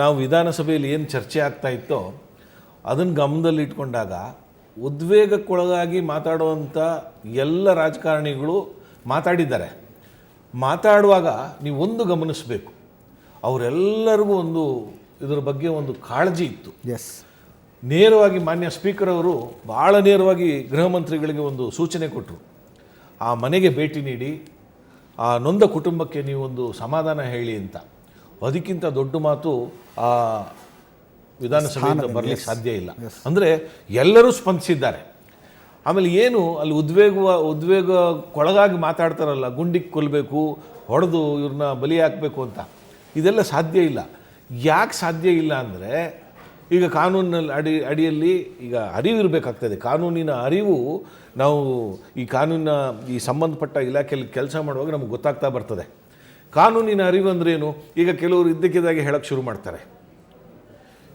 ನಾವು ವಿಧಾನಸಭೆಯಲ್ಲಿ ಏನು ಚರ್ಚೆ ಆಗ್ತಾ ಇತ್ತೋ ಅದನ್ನು ಗಮನದಲ್ಲಿ ಇಟ್ಕೊಂಡಾಗ ಉದ್ವೇಗಕ್ಕೊಳಗಾಗಿ ಮಾತಾಡುವಂಥ ಎಲ್ಲ ರಾಜಕಾರಣಿಗಳು ಮಾತಾಡಿದ್ದಾರೆ. ಮಾತಾಡುವಾಗ ನೀವು ಒಂದು ಗಮನಿಸಬೇಕು, ಅವರೆಲ್ಲರಿಗೂ ಒಂದು ಇದರ ಬಗ್ಗೆ ಒಂದು ಕಾಳಜಿ ಇತ್ತು. ನೇರವಾಗಿ ಮಾನ್ಯ ಸ್ಪೀಕರ್ ಅವರು ಭಾಳ ನೇರವಾಗಿ ಗೃಹ ಮಂತ್ರಿಗಳಿಗೆ ಒಂದು ಸೂಚನೆ ಕೊಟ್ಟರು. ಆ ಮನೆಗೆ ಭೇಟಿ ನೀಡಿ ಆ ನೊಂದ ಕುಟುಂಬಕ್ಕೆ ನೀವು ಒಂದು ಸಮಾಧಾನ ಹೇಳಿ ಅಂತ. ಅದಕ್ಕಿಂತ ದೊಡ್ಡ ಮಾತು ಆ ವಿಧಾನಸಭೆಯಿಂದ ಬರಲಿಕ್ಕೆ ಸಾಧ್ಯ ಇಲ್ಲ. ಅಂದರೆ ಎಲ್ಲರೂ ಸ್ಪಂದಿಸಿದ್ದಾರೆ. ಆಮೇಲೆ ಏನು ಅಲ್ಲಿ ಉದ್ವೇಗಕ್ಕೊಳಗಾಗಿ ಮಾತಾಡ್ತಾರಲ್ಲ, ಗುಂಡಿಗೆ ಕೊಲ್ಲಬೇಕು, ಹೊಡೆದು ಇವ್ರನ್ನ ಬಲಿ ಹಾಕಬೇಕು ಅಂತ, ಇದೆಲ್ಲ ಸಾಧ್ಯ ಇಲ್ಲ. ಯಾಕೆ ಸಾಧ್ಯ ಇಲ್ಲ ಅಂದರೆ ಈಗ ಕಾನೂನಿನಲ್ಲಿ ಅಡಿಯಲ್ಲಿ ಈಗ ಅರಿವು ಇರಬೇಕಾಗ್ತದೆ. ಕಾನೂನಿನ ಅರಿವು ನಾವು ಈ ಸಂಬಂಧಪಟ್ಟ ಇಲಾಖೆಯಲ್ಲಿ ಕೆಲಸ ಮಾಡುವಾಗ ನಮಗೆ ಗೊತ್ತಾಗ್ತಾ ಬರ್ತದೆ. ಕಾನೂನಿನ ಅರಿವು ಅಂದ್ರೇನು? ಈಗ ಕೆಲವರು ಇದ್ದಕ್ಕಿದ್ದಾಗೆ ಹೇಳೋಕ್ಕೆ ಶುರು ಮಾಡ್ತಾರೆ,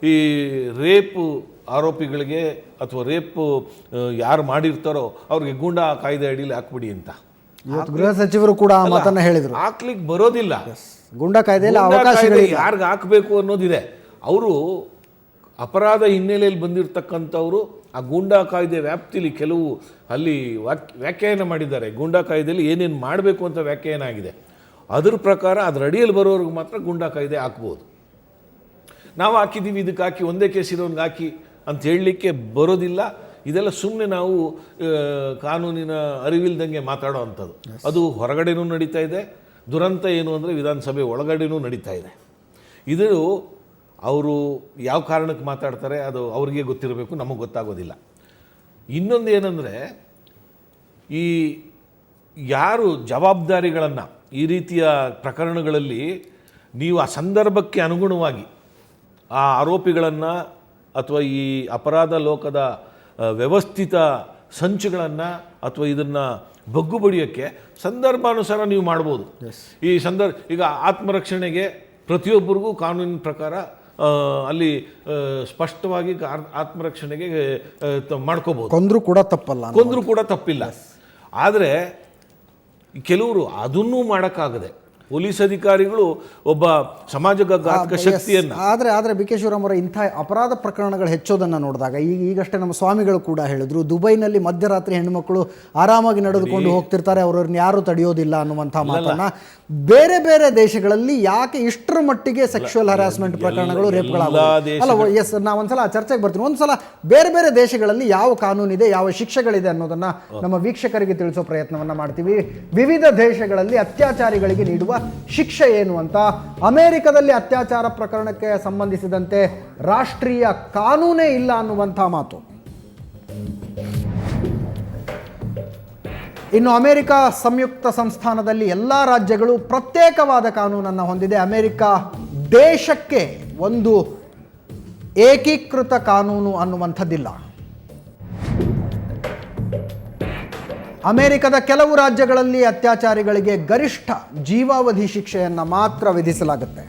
ಈ ರೇಪು ಆರೋಪಿಗಳಿಗೆ ಅಥವಾ ರೇಪ್ ಯಾರು ಮಾಡಿರ್ತಾರೋ ಅವ್ರಿಗೆ ಗೂಂಡಾ ಕಾಯ್ದೆ ಅಡಿಯಲ್ಲಿ ಹಾಕ್ಬಿಡಿ ಅಂತ. ಗೃಹ ಸಚಿವರು ಕೂಡ ಆ ಮಾತನ್ನ ಹೇಳಿದರು. ಹಾಕ್ಲಿಕ್ಕೆ ಬರೋದಿಲ್ಲ. ಗೂಂಡಾ ಕಾಯ್ದೆಯಲ್ಲಿ ಅವಕಾಶಗಳು ಯಾರಿಗೆ ಹಾಕಬೇಕು ಅನ್ನೋದಿದೆ. ಅವರು ಅಪರಾಧ ಹಿನ್ನೆಲೆಯಲ್ಲಿ ಬಂದಿರತಕ್ಕಂಥವರು ಆ ಗೂಂಡಾ ಕಾಯ್ದೆ ವ್ಯಾಪ್ತಿಲಿ ಕೆಲವು ಅಲ್ಲಿ ವ್ಯಾಖ್ಯಾನ ಮಾಡಿದ್ದಾರೆ. ಗೂಂಡಾ ಕಾಯ್ದೆಯಲ್ಲಿ ಏನೇನು ಮಾಡಬೇಕು ಅಂತ ವ್ಯಾಖ್ಯಾನ ಆಗಿದೆ. ಅದ್ರ ಪ್ರಕಾರ ಅದರ ಅಡಿಯಲ್ಲಿ ಬರೋರಿಗೆ ಮಾತ್ರ ಗೂಂಡಾ ಕಾಯ್ದೆ ಹಾಕ್ಬೋದು. ನಾವು ಹಾಕಿದ್ದೀವಿ, ಇದಕ್ಕೆ ಹಾಕಿ, ಒಂದೇ ಕೇಸ್ ಇರೋನ್ಗೆ ಹಾಕಿ ಅಂತ ಹೇಳಲಿಕ್ಕೆ ಬರೋದಿಲ್ಲ. ಇದೆಲ್ಲ ಸುಮ್ಮನೆ ನಾವು ಕಾನೂನಿನ ಅರಿವಿಲ್ದಂಗೆ ಮಾತಾಡೋ ಅಂಥದ್ದು. ಅದು ಹೊರಗಡೆನೂ ನಡೀತಾ ಇದೆ. ದುರಂತ ಏನು ಅಂದರೆ ವಿಧಾನಸಭೆ ಒಳಗಡೆನೂ ನಡೀತಾ ಇದೆ. ಇದು ಅವರು ಯಾವ ಕಾರಣಕ್ಕೆ ಮಾತಾಡ್ತಾರೆ ಅದು ಅವ್ರಿಗೆ ಗೊತ್ತಿರಬೇಕು, ನಮಗೆ ಗೊತ್ತಾಗೋದಿಲ್ಲ. ಇನ್ನೊಂದು ಏನಂದರೆ, ಈ ಯಾರು ಜವಾಬ್ದಾರಿಗಳನ್ನು ಈ ರೀತಿಯ ಪ್ರಕರಣಗಳಲ್ಲಿ ನೀವು ಆ ಸಂದರ್ಭಕ್ಕೆ ಅನುಗುಣವಾಗಿ ಆ ಆರೋಪಿಗಳನ್ನು ಅಥವಾ ಈ ಅಪರಾಧ ಲೋಕದ ವ್ಯವಸ್ಥಿತ ಸಂಚುಗಳನ್ನು ಅಥವಾ ಇದನ್ನು ಬಗ್ಗು ಬಡಿಯೋಕ್ಕೆ ಸಂದರ್ಭಾನುಸಾರ ನೀವು ಮಾಡ್ಬೋದು. ಈಗ ಆತ್ಮರಕ್ಷಣೆಗೆ ಪ್ರತಿಯೊಬ್ಬರಿಗೂ ಕಾನೂನಿನ ಪ್ರಕಾರ ಅಲ್ಲಿ ಸ್ಪಷ್ಟವಾಗಿ ಆತ್ಮರಕ್ಷಣೆಗೆ ಮಾಡ್ಕೋಬೋದು. ಕೊಂದರೂ ಕೂಡ ತಪ್ಪಿಲ್ಲ. ಆದರೆ ಕೆಲವರು ಅದನ್ನೂ ಮಾಡೋಕ್ಕಾಗದೆ ಪೊಲೀಸ್ ಅಧಿಕಾರಿಗಳು ಒಬ್ಬ ಸಮಾಜಘಾತಕ ಶಕ್ತಿಯನ್ನು. ಆದರೆ ಬಿ ಕೆ ಶಿವರಾಮ್ ಅವರ ಇಂಥ ಅಪರಾಧ ಪ್ರಕರಣಗಳು ಹೆಚ್ಚೋದನ್ನು ನೋಡಿದಾಗ ಈಗಷ್ಟೇ ನಮ್ಮ ಸ್ವಾಮಿಗಳು ಕೂಡ ಹೇಳಿದ್ರು, ದುಬೈನಲ್ಲಿ ಮಧ್ಯರಾತ್ರಿ ಹೆಣ್ಣುಮಕ್ಕಳು ಆರಾಮಾಗಿ ನಡೆದುಕೊಂಡು ಹೋಗ್ತಿರ್ತಾರೆ, ಅವ್ರನ್ನ ಯಾರು ತಡೆಯೋದಿಲ್ಲ ಅನ್ನುವಂಥ ಮಾತನ್ನ. ಬೇರೆ ಬೇರೆ ದೇಶಗಳಲ್ಲಿ ಯಾಕೆ ಇಷ್ಟರ ಮಟ್ಟಿಗೆ ಸೆಕ್ಷುವಲ್ ಹರಾಸ್ಮೆಂಟ್ ಪ್ರಕರಣಗಳು, ರೇಪ್ಗಳಾಗೋದು? ಅಲ್ಲ, ಎಸ್, ನಾವು ಒಂದ್ಸಲ ಚರ್ಚೆಗೆ ಬರ್ತೀನಿ. ಒಂದ್ಸಲ ಬೇರೆ ಬೇರೆ ದೇಶಗಳಲ್ಲಿ ಯಾವ ಕಾನೂನಿದೆ, ಯಾವ ಶಿಕ್ಷೆಗಳಿದೆ ಅನ್ನೋದನ್ನ ನಮ್ಮ ವೀಕ್ಷಕರಿಗೆ ತಿಳಿಸೋ ಪ್ರಯತ್ನವನ್ನ ಮಾಡ್ತೀವಿ. ವಿವಿಧ ದೇಶಗಳಲ್ಲಿ ಅತ್ಯಾಚಾರಿಗಳಿಗೆ ನೀಡುವ ಶಿಕ್ಷೆ ಏನು ಅಂತ. ಅಮೆರಿಕದಲ್ಲಿ ಅತ್ಯಾಚಾರ ಪ್ರಕರಣಕ್ಕೆ ಸಂಬಂಧಿಸಿದಂತೆ ರಾಷ್ಟ್ರೀಯ ಕಾನೂನೇ ಇಲ್ಲ ಅನ್ನುವಂಥ ಮಾತು. ಇನ್ನು ಅಮೆರಿಕ ಸಂಯುಕ್ತ ಸಂಸ್ಥಾನದಲ್ಲಿ ಎಲ್ಲ ರಾಜ್ಯಗಳು ಪ್ರತ್ಯೇಕವಾದ ಕಾನೂನನ್ನು ಹೊಂದಿದೆ. ಅಮೆರಿಕ ದೇಶಕ್ಕೆ ಒಂದು ಏಕೀಕೃತ ಕಾನೂನು ಅನ್ನುವಂಥದ್ದಿಲ್ಲ. ಅಮೆರಿಕದ ಕೆಲವು ರಾಜ್ಯಗಳಲ್ಲಿ ಅತ್ಯಾಚಾರಿಗಳಿಗೆ ಗರಿಷ್ಠ ಜೀವಾವಧಿ ಶಿಕ್ಷೆಯನ್ನು ಮಾತ್ರ ವಿಧಿಸಲಾಗುತ್ತೆ.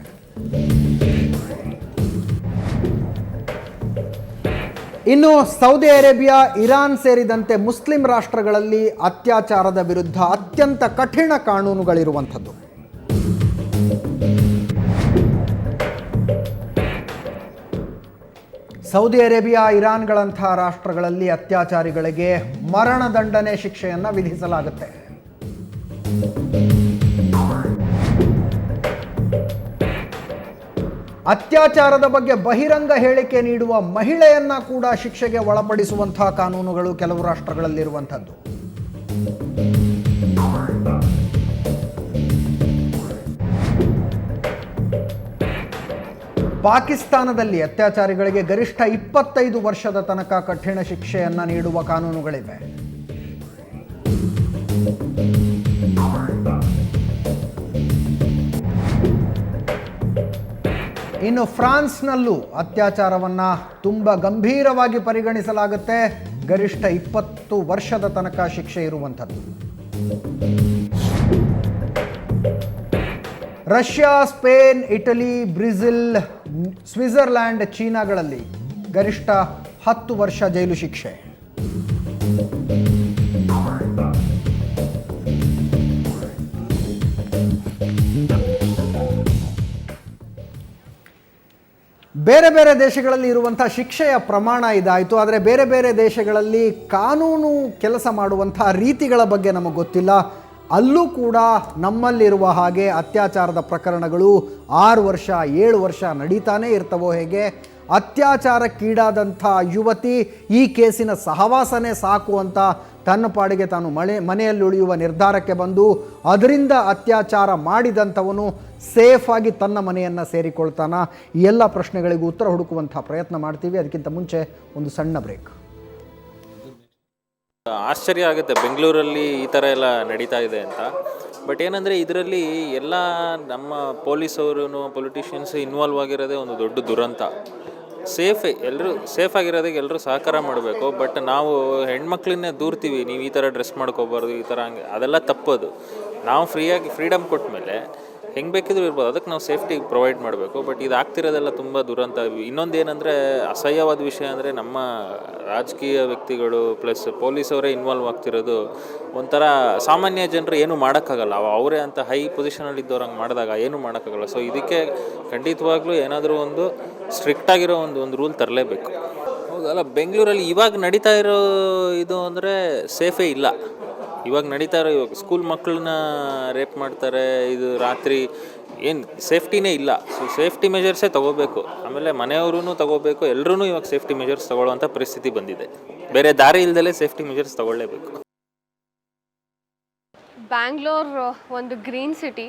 ಇನ್ನು ಸೌದಿ ಅರೇಬಿಯಾ, ಇರಾನ್ ಸೇರಿದಂತೆ ಮುಸ್ಲಿಂ ರಾಷ್ಟ್ರಗಳಲ್ಲಿ ಅತ್ಯಾಚಾರದ ವಿರುದ್ಧ ಅತ್ಯಂತ ಕಠಿಣ ಕಾನೂನುಗಳಿರುವಂಥದ್ದು. ಸೌದಿ ಅರೇಬಿಯಾ, ಇರಾನ್ಗಳಂಥ ರಾಷ್ಟ್ರಗಳಲ್ಲಿ ಅತ್ಯಾಚಾರಿಗಳಿಗೆ ಮರಣದಂಡನೆ ಶಿಕ್ಷೆಯನ್ನು ವಿಧಿಸಲಾಗುತ್ತೆ. ಅತ್ಯಾಚಾರದ ಬಗ್ಗೆ ಬಹಿರಂಗ ಹೇಳಿಕೆ ನೀಡುವ ಮಹಿಳೆಯನ್ನ ಕೂಡ ಶಿಕ್ಷೆಗೆ ಒಳಪಡಿಸುವಂತಹ ಕಾನೂನುಗಳು ಕೆಲವು ರಾಷ್ಟ್ರಗಳಲ್ಲಿರುವಂಥದ್ದು. ಪಾಕಿಸ್ತಾನದಲ್ಲಿ ಅತ್ಯಾಚಾರಿಗಳಿಗೆ ಗರಿಷ್ಠ 25 ವರ್ಷದ ತನಕ ಕಠಿಣ ಶಿಕ್ಷೆಯನ್ನ ನೀಡುವ ಕಾನೂನುಗಳಿವೆ. ಇನ್ನು ಫ್ರಾನ್ಸ್ನಲ್ಲೂ ಅತ್ಯಾಚಾರವನ್ನ ತುಂಬ ಗಂಭೀರವಾಗಿ ಪರಿಗಣಿಸಲಾಗುತ್ತೆ. ಗರಿಷ್ಠ 20 ವರ್ಷದ ತನಕ ಶಿಕ್ಷೆ ಇರುವಂಥದ್ದು. Russia, Spain, Italy, Brazil, Switzerland, ಚೀನಾಗಳಲ್ಲಿ ಗರಿಷ್ಠ 10 ವರ್ಷ ಜೈಲು ಶಿಕ್ಷೆ. ಬೇರೆ ಬೇರೆ ದೇಶಗಳಲ್ಲಿ ಇರುವಂಥ ಶಿಕ್ಷೆಯ ಪ್ರಮಾಣ ಇದಾಯಿತು. ಆದರೆ ಬೇರೆ ಬೇರೆ ದೇಶಗಳಲ್ಲಿ ಕಾನೂನು ಕೆಲಸ ಮಾಡುವಂಥ ರೀತಿಗಳ ಬಗ್ಗೆ ನಮಗೆ ಗೊತ್ತಿಲ್ಲ. ಅಲ್ಲೂ ಕೂಡ ನಮ್ಮಲ್ಲಿರುವ ಹಾಗೆ ಅತ್ಯಾಚಾರದ ಪ್ರಕರಣಗಳು 6 ವರ್ಷ 7 ವರ್ಷ ನಡೀತಾನೇ ಇರ್ತವೋ ಹೇಗೆ? ಅತ್ಯಾಚಾರಕ್ಕೀಡಾದಂಥ ಯುವತಿ ಈ ಕೇಸಿನ ಸಹವಾಸನೆ ಸಾಕು ಅಂತ ತನ್ನ ಪಾಡಿಗೆ ತಾನು ಮನೆಯಲ್ಲಿ ಉಳಿಯುವ ನಿರ್ಧಾರಕ್ಕೆ ಬಂದು ಅದರಿಂದ ಅತ್ಯಾಚಾರ ಮಾಡಿದಂಥವನು ಸೇಫ್ ಆಗಿ ತನ್ನ ಮನೆಯನ್ನು ಸೇರಿಕೊಳ್ತಾನ? ಈ ಎಲ್ಲ ಪ್ರಶ್ನೆಗಳಿಗೂ ಉತ್ತರ ಹುಡುಕುವಂಥ ಪ್ರಯತ್ನ ಮಾಡ್ತೀವಿ. ಅದಕ್ಕಿಂತ ಮುಂಚೆ ಒಂದು ಸಣ್ಣ ಬ್ರೇಕ್. ಆಶ್ಚರ್ಯ ಆಗುತ್ತೆ ಬೆಂಗಳೂರಲ್ಲಿ ಈ ಥರ ಎಲ್ಲ ನಡೀತಾ ಇದೆ ಅಂತ. ಬಟ್ ಏನಂದರೆ ಇದರಲ್ಲಿ ಎಲ್ಲ ನಮ್ಮ ಪೊಲೀಸವರು ಪೊಲಿಟಿಷಿಯನ್ಸ್ ಇನ್ವಾಲ್ವ್ ಆಗಿರೋದೇ ಒಂದು ದೊಡ್ಡ ದುರಂತ. ಎಲ್ಲರೂ ಸೇಫ್ ಆಗಿರೋದಕ್ಕೆ ಎಲ್ಲರೂ ಸಹಕಾರ ಮಾಡಬೇಕು. ಬಟ್ ನಾವು ಹೆಣ್ಮಕ್ಳನ್ನೇ ದೂರ್ತೀವಿ, ನೀವು ಈ ಥರ ಡ್ರೆಸ್ ಮಾಡ್ಕೋಬಾರ್ದು, ಈ ಥರ ಹಂಗೆ, ಅದೆಲ್ಲ ತಪ್ಪದು. ನಾವು ಫ್ರೀಡಮ್ ಕೊಟ್ಟ ಮೇಲೆ ಹೆಂಗೆ ಬೇಕಿದ್ರು ಇರ್ಬೋದು, ಅದಕ್ಕೆ ನಾವು ಸೇಫ್ಟಿ ಪ್ರೊವೈಡ್ ಮಾಡಬೇಕು. ಬಟ್ ಇದು ಆಗ್ತಿರೋದೆಲ್ಲ ತುಂಬ ದುರಂತ. ಇನ್ನೊಂದು ಏನಂದರೆ ಅಸಹ್ಯವಾದ ವಿಷಯ ಅಂದರೆ ನಮ್ಮ ರಾಜಕೀಯ ವ್ಯಕ್ತಿಗಳು ಪ್ಲಸ್ ಪೊಲೀಸವರೇ ಇನ್ವಾಲ್ವ್ ಆಗ್ತಿರೋದು. ಒಂಥರ ಸಾಮಾನ್ಯ ಜನರು ಏನೂ ಮಾಡೋಕ್ಕಾಗಲ್ಲ. ಅವರೇ ಅಂತ ಹೈ ಪೊಸಿಷನಲ್ಲಿ ಇದ್ದವ್ರು ಹಂಗೆ ಮಾಡಿದಾಗ ಏನೂ ಮಾಡೋಕ್ಕಾಗಲ್ಲ. ಸೊ ಇದಕ್ಕೆ ಖಂಡಿತವಾಗ್ಲೂ ಏನಾದರೂ ಒಂದು ಸ್ಟ್ರಿಕ್ಟಾಗಿರೋ ಒಂದು ರೂಲ್ ತರಲೇಬೇಕು. ಹೌದಲ್ಲ, ಬೆಂಗಳೂರಲ್ಲಿ ಇವಾಗ ನಡೀತಾ ಇರೋ ಇದು ಅಂದರೆ ಸೇಫೇ ಇಲ್ಲ. ಇವಾಗ ನಡೀತಾ ಇರೋ ಸ್ಕೂಲ್ ಮಕ್ಕಳನ್ನ ರೇಪ್ ಮಾಡ್ತಾರೆ, ಇದು ರಾತ್ರಿ ಏನು ಸೇಫ್ಟಿನೇ ಇಲ್ಲ. ಸೊ ಸೇಫ್ಟಿ ಮೆಜರ್ಸೇ ತೊಗೋಬೇಕು. ಆಮೇಲೆ ಮನೆಯವ್ರೂ ತೊಗೋಬೇಕು. ಎಲ್ಲರೂ ಇವಾಗ ಸೇಫ್ಟಿ ಮೆಜರ್ಸ್ ತೊಗೊಳ್ಳೋವಂಥ ಪರಿಸ್ಥಿತಿ ಬಂದಿದೆ. ಬೇರೆ ದಾರಿ ಇಲ್ದಲೇ ಸೇಫ್ಟಿ ಮೆಜರ್ಸ್ ತೊಗೊಳ್ಳೇಬೇಕು. ಬ್ಯಾಂಗ್ಳೂರ್ ಒಂದು ಗ್ರೀನ್ ಸಿಟಿ.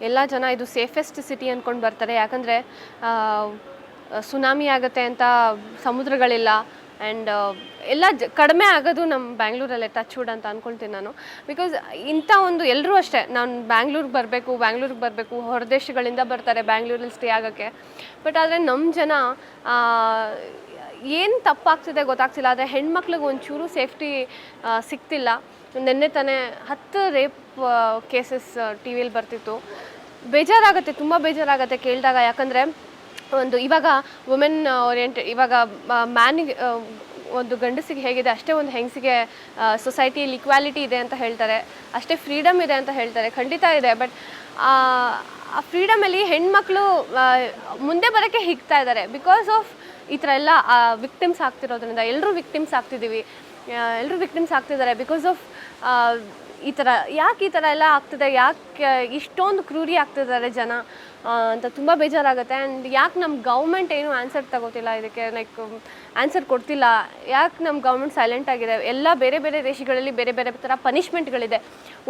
ಎಲ್ಲ ಜನ ಇದು ಸೇಫೆಸ್ಟ್ ಸಿಟಿ ಅಂದ್ಕೊಂಡು ಬರ್ತಾರೆ. ಯಾಕಂದರೆ ಸುನಾಮಿ ಆಗುತ್ತೆ ಅಂತ ಸಮುದ್ರಗಳಿಲ್ಲ. ಆ್ಯಂಡ್ ಎಲ್ಲ ಕಡಿಮೆ ಆಗೋದು ನಮ್ಮ ಬ್ಯಾಂಗ್ಳೂರಲ್ಲೇ, ಟಚ್ ವುಡ್ ಅಂತ ಅಂದ್ಕೊಳ್ತೀನಿ ನಾನು. ಬಿಕಾಸ್ ಇಂಥ ಒಂದು ಎಲ್ಲರೂ ಅಷ್ಟೇ, ನಾನು ಬ್ಯಾಂಗ್ಳೂರಿಗೆ ಬರಬೇಕು ಹೊರದೇಶಗಳಿಂದ ಬರ್ತಾರೆ ಬ್ಯಾಂಗ್ಳೂರಲ್ಲಿ ಸ್ಟೇ ಆಗೋಕ್ಕೆ. ಬಟ್ ಆದರೆ ನಮ್ಮ ಜನ ಏನು ತಪ್ಪಾಗ್ತಿದೆ ಗೊತ್ತಾಗ್ತಿಲ್ಲ. ಆದರೆ ಹೆಣ್ಮಕ್ಳಿಗೆ ಒಂಚೂರು ಸೇಫ್ಟಿ ಸಿಗ್ತಿಲ್ಲ. ನಿನ್ನೆ ತಾನೇ 10 ರೇಪ್ ಕೇಸಸ್ ಟಿ ವಿಯಲ್ಲಿ ಬರ್ತಿತ್ತು. ಬೇಜಾರಾಗುತ್ತೆ, ತುಂಬ ಬೇಜಾರಾಗುತ್ತೆ ಕೇಳಿದಾಗ. ಯಾಕಂದರೆ ಒಂದು ಇವಾಗ ವುಮೆನ್ ಓರಿಯೆಂಟೆಡ್, ಇವಾಗ ಒಂದು ಗಂಡಸಿಗೆ ಹೇಗಿದೆ ಅಷ್ಟೇ ಒಂದು ಹೆಂಗಸಿಗೆ ಸೊಸೈಟಿಯಲ್ಲಿ ಇಕ್ವಾಲಿಟಿ ಇದೆ ಅಂತ ಹೇಳ್ತಾರೆ, ಅಷ್ಟೇ ಫ್ರೀಡಮ್ ಇದೆ ಅಂತ ಹೇಳ್ತಾರೆ. ಖಂಡಿತ ಇದೆ. ಬಟ್ ಆ ಫ್ರೀಡಮಲ್ಲಿ ಹೆಣ್ಮಕ್ಳು ಮುಂದೆ ಬರೋಕ್ಕೆ ಹಿಗ್ತಾ ಇದ್ದಾರೆ ಬಿಕಾಸ್ ಆಫ್ ಈ ಥರ ಎಲ್ಲ ವಿಕ್ಟಿಮ್ಸ್ ಆಗ್ತಿರೋದ್ರಿಂದ. ಎಲ್ಲರೂ ವಿಕ್ಟಿಮ್ಸ್ ಆಗ್ತಿದ್ದಾರೆ ಬಿಕಾಸ್ ಆಫ್ ಈ ಥರ. ಯಾಕೆ ಈ ಥರ ಎಲ್ಲ ಆಗ್ತಿದೆ, ಯಾಕೆ ಇಷ್ಟೊಂದು ಕ್ರೂರಿ ಆಗ್ತಿದ್ದಾರೆ ಜನ ಅಂತ ತುಂಬ ಬೇಜಾರಾಗುತ್ತೆ. ಆ್ಯಂಡ್ ಯಾಕೆ ನಮ್ಮ ಗೌರ್ಮೆಂಟ್ ಏನು ಆನ್ಸರ್ ತಗೋತಿಲ್ಲ ಇದಕ್ಕೆ, ಲೈಕ್ ಆನ್ಸರ್ ಕೊಡ್ತಿಲ್ಲ, ಯಾಕೆ ನಮ್ಮ ಗೌರ್ಮೆಂಟ್ ಸೈಲೆಂಟ್ ಆಗಿದೆ? ಎಲ್ಲ ಬೇರೆ ಬೇರೆ ದೇಶಗಳಲ್ಲಿ ಬೇರೆ ಬೇರೆ ಥರ ಪನಿಷ್ಮೆಂಟ್ಗಳಿದೆ.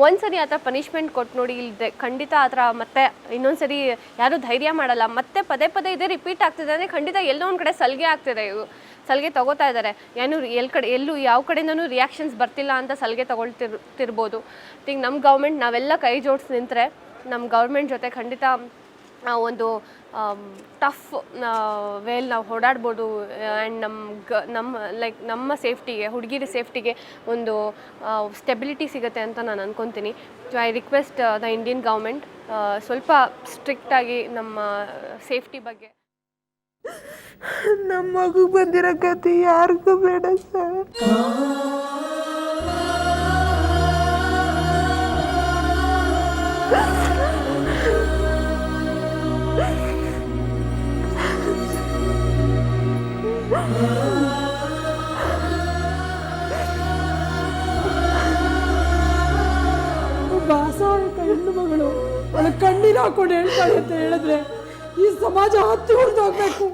ಒಂದ್ಸರಿ ಆ ಥರ ಪನಿಷ್ಮೆಂಟ್ ಕೊಟ್ಟು ನೋಡಿ, ಇಲ್ಲಿ ಖಂಡಿತ ಆ ಥರ ಮತ್ತೆ ಇನ್ನೊಂದ್ಸರಿ ಯಾರೂ ಧೈರ್ಯ ಮಾಡಲ್ಲ. ಮತ್ತೆ ಪದೇ ಪದೇ ಇದೇ ರಿಪೀಟ್ ಆಗ್ತಿದೆ ಅಂದರೆ ಖಂಡಿತ ಎಲ್ಲೋ ಒಂದು ಕಡೆ ಸಲಿಗೆ ಆಗ್ತಿದೆ. ಸಲಿಗೆ ತಗೋತಾ ಇದ್ದಾರೆ. ಎಲ್ಲೂ ಯಾವ ಕಡೆಯಿಂದನೂ ರಿಯಾಕ್ಷನ್ಸ್ ಬರ್ತಿಲ್ಲ ಅಂತ ಸಲಿಗೆ ತಗೊಳ್ತಿರ್ಬೋದು. ಈಗ ನಮ್ಮ ಗೌರ್ಮೆಂಟ್ ನಾವೆಲ್ಲ ಕೈ ಜೋಡಿಸಿ ನಿಂತರೆ ನಮ್ಮ ಗೌರ್ಮೆಂಟ್ ಜೊತೆ ಖಂಡಿತ ಒಂದು ಟಫ್ ವೇಲ್ ನಾವು ಓಡಾಡ್ಬೋದು. ಆ್ಯಂಡ್ ನಮ್ಮ ಸೇಫ್ಟಿಗೆ, ಹುಡುಗಿರ ಸೇಫ್ಟಿಗೆ ಒಂದು ಸ್ಟೆಬಿಲಿಟಿ ಸಿಗುತ್ತೆ ಅಂತ ನಾನು ಅಂದ್ಕೊತೀನಿ. I request the Indian government ಸ್ವಲ್ಪ ಸ್ಟ್ರಿಕ್ಟಾಗಿ ನಮ್ಮ ಸೇಫ್ಟಿ ಬಗ್ಗೆ. ನಮ್ಮ ಮಗು ಬಂದಿರೋ ಗತಿ ಯಾರಿಗೂ ಬೇಡ ಸರ್. ಒಬ್ಬ ಅಸಹಾಯಕ ಹೆಣ್ಣು ಮಗಳು ಅವಳ ಕಣ್ಣೀರು ಹಾಕೊಂಡು ಹೇಳ್ತಾಳೆ ಅಂತ ಹೇಳಿದ್ರೆ ಈ ಸಮಾಜ ಹತ್ತಿ ಹೊಡೆದೋಗ್ಬೇಕು.